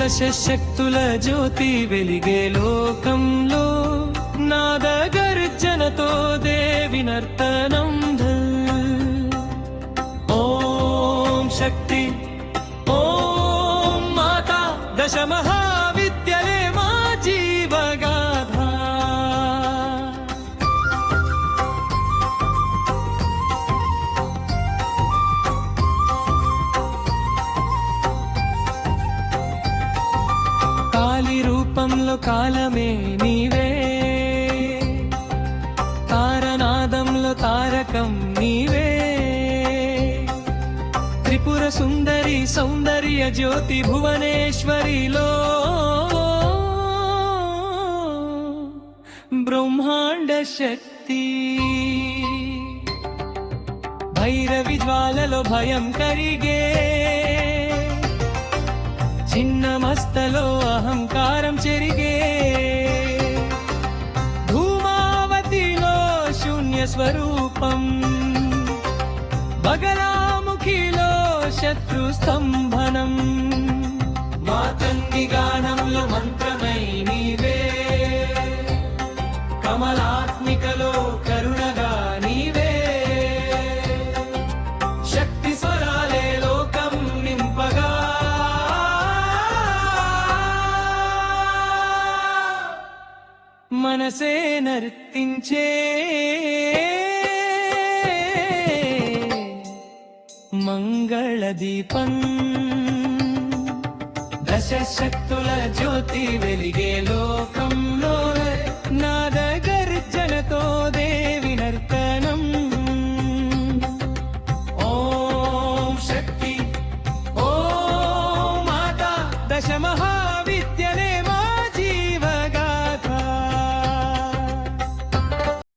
దశశక్తుల జ్యోతి వెలిగే లోకంలో నాద గర్జనతో దేవి నర్తనం ఓం శక్తి ఓం మాతా దశ మహావిద్యలే మా జీవగాథ. కాలి రూపంలో కాలమే నీవే, తారనాదంలో తారకం నీవే, త్రిపుర సుందరి సౌందర్య జ్యోతి భువనేశ్వరిలో బ్రహ్మాండ శక్తి. భైరవి జ్వాలలో భయం కరిగే, చిన్న మస్తలో అహంకారం చెరిగే, ధూమావతిలో శూన్య స్వరూపం, బగలాముఖిలో శత్రు స్తంభనం. మా తన్ని గానంలో మంత్రమై నీవే, కమలాత్మికలో కరుణగా నీవే, శక్తి స్వరాలే లోకం నింపగా. మనసే నర్తించే మంగళ దీపం, దశశక్తుల జ్యోతి వెలిగే లోకంలో